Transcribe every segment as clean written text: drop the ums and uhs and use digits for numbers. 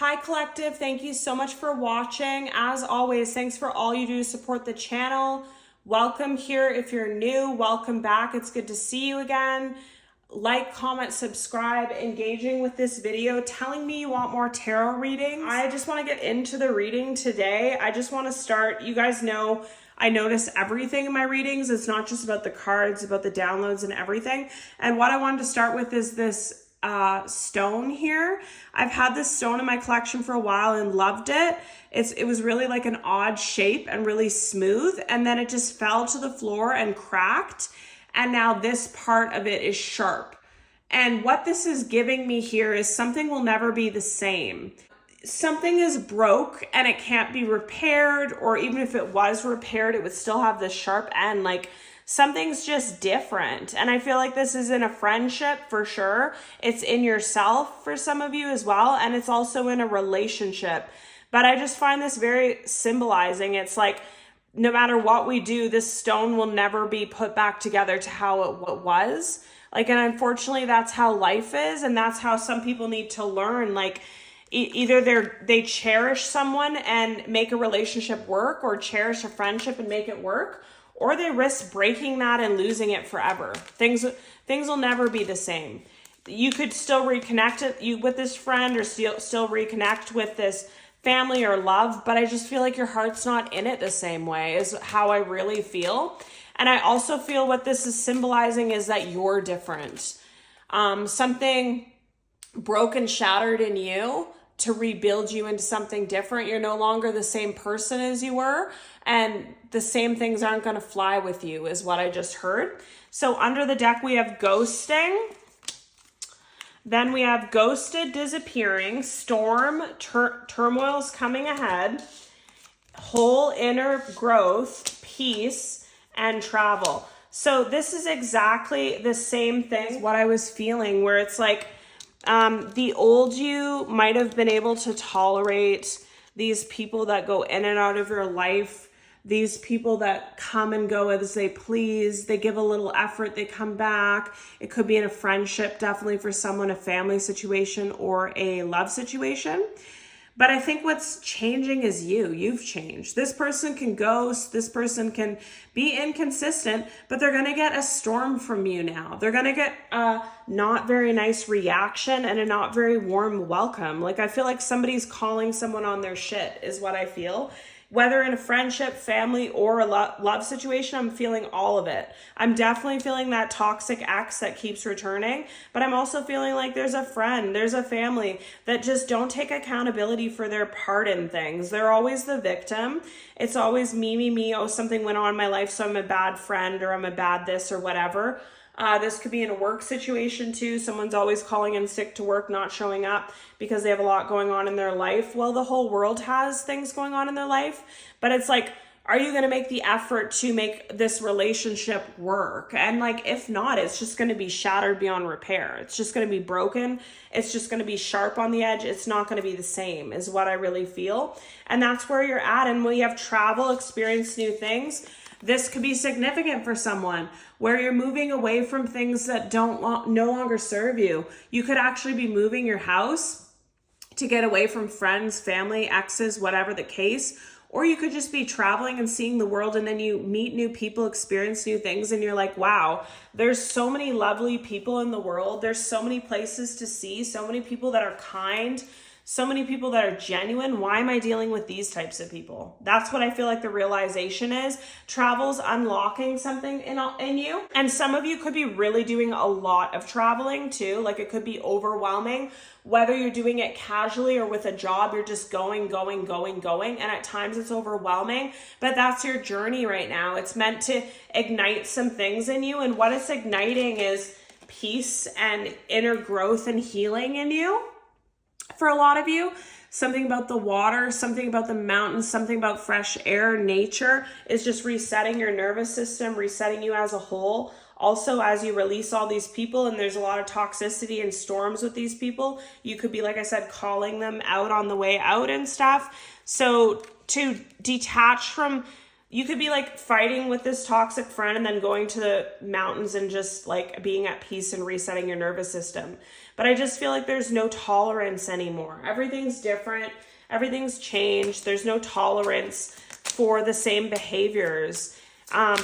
Hi Collective, thank you so much for watching. As always, thanks for all you do to support the channel. Welcome here if you're new, welcome back. It's good to see you again. Like, comment, subscribe, engaging with this video, telling me you want more tarot readings. I just want to get into the reading today. I just want to start, you guys know I notice everything in my readings. It's not just about the cards, about the downloads and everything. And what I wanted to start with is this stone here. I've had this stone in my collection for a while and loved it. It was really like an odd shape and really smooth, and then it just fell to the floor and cracked, and now this part of it is sharp. And what this is giving me here is something will never be the same. Something is broke and it can't be repaired, or even if it was repaired, it would still have this sharp end. Like, something's just different. And I feel like this is in a friendship for sure. It's in yourself for some of you as well. And it's also in a relationship. But I just find this very symbolizing. It's like, no matter what we do, this stone will never be put back together to how it was. Like, and unfortunately, that's how life is. And that's how some people need to learn. Like, either they cherish someone and make a relationship work, or cherish a friendship and make it work, or they risk breaking that and losing it forever. Things will never be the same. You could still reconnect with this friend, or still reconnect with this family or love, but I just feel like your heart's not in it the same way, is how I really feel. And I also feel what this is symbolizing is that you're different. Something broken, shattered in you to rebuild you into something different. You're no longer the same person as you were, and the same things aren't going to fly with you, is what I just heard. So under the deck, we have ghosting. Then we have ghosted, disappearing, storm, turmoil's coming ahead, whole inner growth, peace, and travel. So this is exactly the same thing, what I was feeling, where it's like, the old you might have been able to tolerate these people that go in and out of your life, these people that come and go as they please. They give a little effort, they come back. It could be in a friendship, definitely for someone, a family situation or a love situation. But I think what's changing is you've changed. This person can ghost, this person can be inconsistent, but they're gonna get a storm from you now. They're gonna get a not very nice reaction and a not very warm welcome. Like, I feel like somebody's calling someone on their shit, is what I feel. Whether in a friendship, family, or a love situation, I'm feeling all of it. I'm definitely feeling that toxic ex that keeps returning, but I'm also feeling like there's a friend, there's a family that just don't take accountability for their part in things. They're always the victim. It's always me, oh, something went on in my life, so I'm a bad friend, or I'm a bad this, or whatever. This could be in a work situation too. Someone's always calling in sick to work, not showing up because they have a lot going on in their life. Well, the whole world has things going on in their life, but it's like, are you going to make the effort to make this relationship work? And like, if not, it's just going to be shattered beyond repair. It's just going to be broken. It's just going to be sharp on the edge. It's not going to be the same, is what I really feel. And that's where you're at. And when you have travel, experience new things, this could be significant for someone, where you're moving away from things that no longer serve you. You could actually be moving your house to get away from friends, family, exes, whatever the case. Or you could just be traveling and seeing the world, and then you meet new people, experience new things, and you're like, wow, there's so many lovely people in the world. There's so many places to see, so many people that are kind, so many people that are genuine. Why am I dealing with these types of people? That's what I feel like the realization is. Travel's unlocking something in you. And some of you could be really doing a lot of traveling too. Like, it could be overwhelming. Whether you're doing it casually or with a job, you're just going. And at times it's overwhelming, but that's your journey right now. It's meant to ignite some things in you. And what it's igniting is peace and inner growth and healing in you. For a lot of you, something about the water, something about the mountains, something about fresh air, nature is just resetting your nervous system, resetting you as a whole. Also, as you release all these people, and there's a lot of toxicity and storms with these people, you could be, like I said, calling them out on the way out and stuff. So to detach from you could be like fighting with this toxic friend and then going to the mountains and just like being at peace and resetting your nervous system. But I just feel like there's no tolerance anymore. Everything's different. Everything's changed. There's no tolerance for the same behaviors.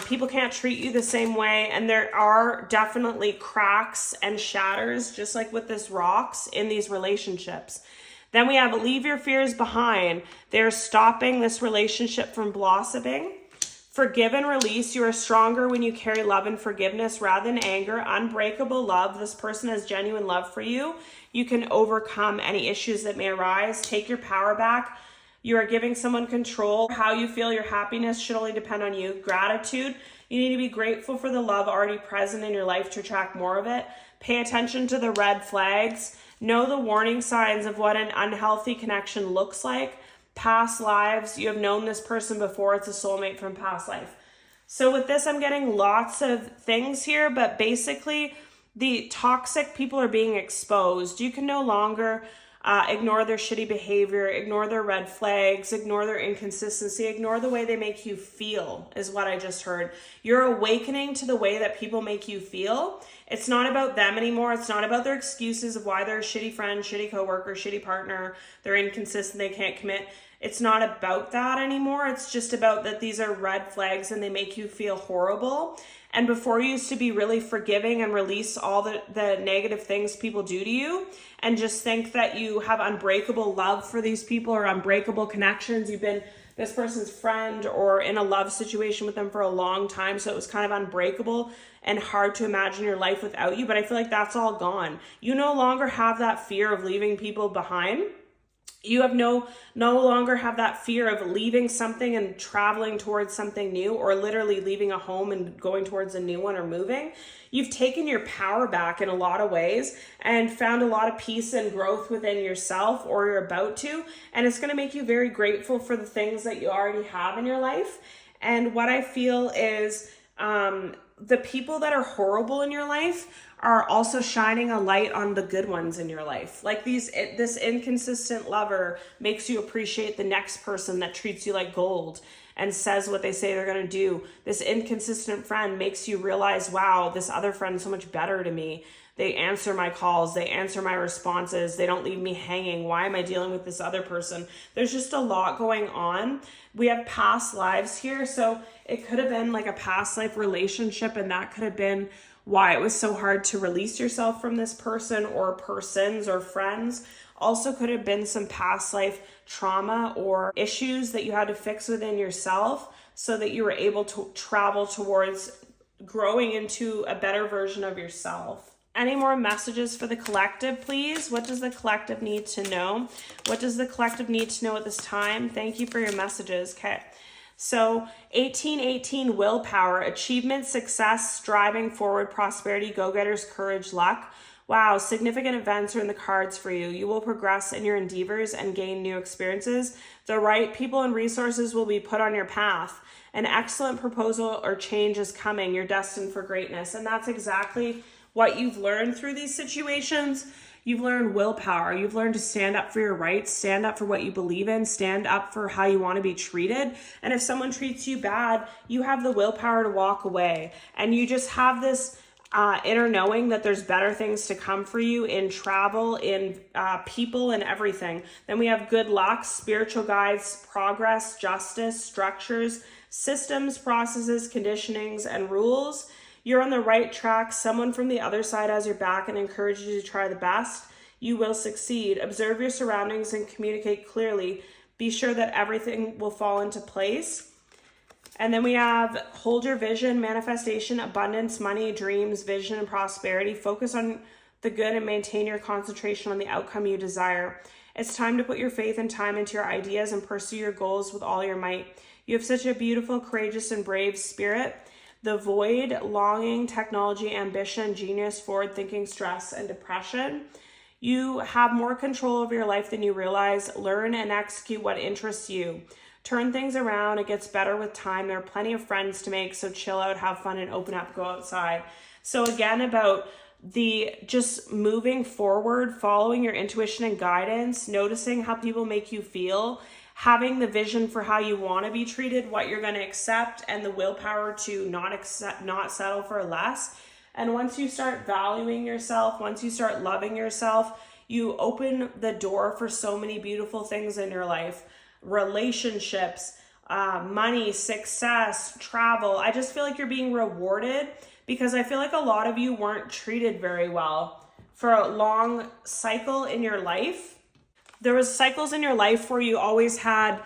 People can't treat you the same way. And there are definitely cracks and shatters, just like with this rocks in these relationships. Then we have leave your fears behind. They're stopping this relationship from blossoming. Forgive and release. You are stronger when you carry love and forgiveness rather than anger. Unbreakable love. This person has genuine love for you. You can overcome any issues that may arise. Take your power back. You are giving someone control. How you feel your happiness should only depend on you. Gratitude. You need to be grateful for the love already present in your life to attract more of it. Pay attention to the red flags. Know the warning signs of what an unhealthy connection looks like. Past lives. You have known this person before. It's a soulmate from past life. So with this, I'm getting lots of things here, but basically the toxic people are being exposed. You can no longer ignore their shitty behavior, ignore their red flags, ignore their inconsistency, ignore the way they make you feel is what I just heard. You're awakening to the way that people make you feel. It's not about them anymore. It's not about their excuses of why they're a shitty friend, shitty coworker, shitty partner, they're inconsistent, they can't commit. It's not about that anymore. It's just about that these are red flags and they make you feel horrible. And before you used to be really forgiving and release all the negative things people do to you and just think that you have unbreakable love for these people or unbreakable connections. You've been this person's friend or in a love situation with them for a long time. So it was kind of unbreakable and hard to imagine your life without you. But I feel like that's all gone. You no longer have that fear of leaving people behind. You have no longer have that fear of leaving something and traveling towards something new, or literally leaving a home and going towards a new one or moving. You've taken your power back in a lot of ways and found a lot of peace and growth within yourself, or you're about to. And it's going to make you very grateful for the things that you already have in your life. And what I feel is the people that are horrible in your life are also shining a light on the good ones in your life. Like this inconsistent lover makes you appreciate the next person that treats you like gold and says what they say they're going to do. This inconsistent friend makes you realize, wow, this other friend is so much better to me. They answer my calls. They answer my responses. They don't leave me hanging. Why am I dealing with this other person? There's just a lot going on. We have past lives here. So it could have been like a past life relationship, and that could have been why it was so hard to release yourself from this person or persons or friends. Also could have been some past life trauma or issues that you had to fix within yourself so that you were able to travel towards growing into a better version of yourself. Any more messages for the collective, please? What does the collective need to know? What does the collective need to know at this time? Thank you for your messages. Okay. So 1818, willpower, achievement, success, striving forward, prosperity, go-getters, courage, luck. Wow, significant events are in the cards for you. You will progress in your endeavors and gain new experiences. The right people and resources will be put on your path. An excellent proposal or change is coming. You're destined for greatness. And that's exactly what you've learned through these situations. You've learned willpower. You've learned to stand up for your rights, stand up for what you believe in, stand up for how you want to be treated. And if someone treats you bad, you have the willpower to walk away. And you just have this inner knowing that there's better things to come for you in travel, in people, and everything. Then we have good luck, spiritual guides, progress, justice, structures, systems, processes, conditionings, and rules. You're on the right track. Someone from the other side has your back and encourages you to try the best. You will succeed. Observe your surroundings and communicate clearly. Be sure that everything will fall into place. And then we have hold your vision, manifestation, abundance, money, dreams, vision, and prosperity. Focus on the good and maintain your concentration on the outcome you desire. It's time to put your faith and time into your ideas and pursue your goals with all your might. You have such a beautiful, courageous, and brave spirit. The void, longing, technology, ambition, genius, forward thinking, stress, and depression. You have more control over your life than you realize. Learn and execute what interests you. Turn things around. It gets better with time. There are plenty of friends to make, so chill out, have fun, and open up, go outside. So again, about the just moving forward, following your intuition and guidance, noticing how people make you feel, having the vision for how you want to be treated, what you're going to accept, and the willpower to not settle for less. And once you start valuing yourself, once you start loving yourself, you open the door for so many beautiful things in your life. Relationships, money, success, travel. I just feel like you're being rewarded, because I feel like a lot of you weren't treated very well for a long cycle in your life. There was cycles in your life where you always had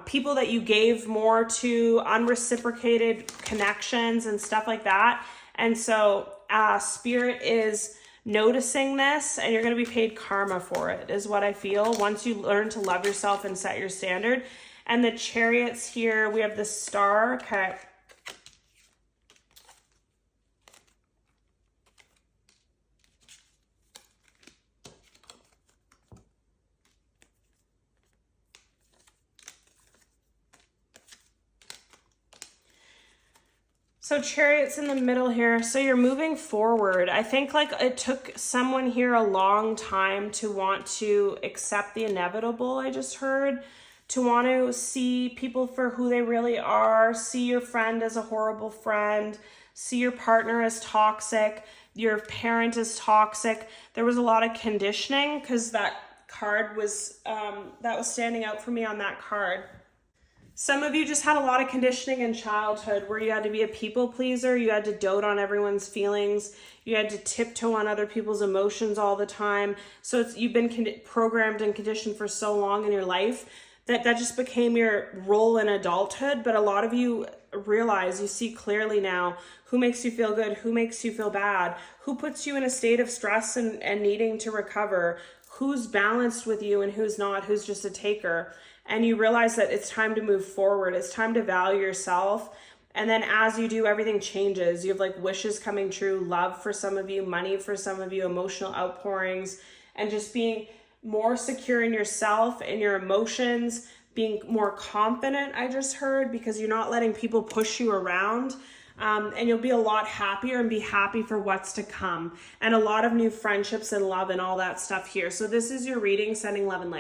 people that you gave more to, unreciprocated connections and stuff like that. And so Spirit is noticing this, and you're going to be paid karma for it, is what I feel, once you learn to love yourself and set your standard. And the Chariots here, we have the Star. Okay. So Chariot's in the middle here. So you're moving forward. I think like it took someone here a long time to want to accept the inevitable, I just heard, to want to see people for who they really are, see your friend as a horrible friend, see your partner as toxic, your parent as toxic. There was a lot of conditioning, because that card was, that was standing out for me on that card. Some of you just had a lot of conditioning in childhood where you had to be a people pleaser, you had to dote on everyone's feelings, you had to tiptoe on other people's emotions all the time. So you've been programmed and conditioned for so long in your life that just became your role in adulthood. But a lot of you realize, you see clearly now, who makes you feel good, who makes you feel bad, who puts you in a state of stress and needing to recover, who's balanced with you and who's not, who's just a taker. And you realize that it's time to move forward. It's time to value yourself. And then as you do, everything changes. You have like wishes coming true, love for some of you, money for some of you, emotional outpourings, and just being more secure in yourself and your emotions, being more confident, I just heard, because you're not letting people push you around. And you'll be a lot happier and be happy for what's to come. And a lot of new friendships and love and all that stuff here. So this is your reading, sending love and light.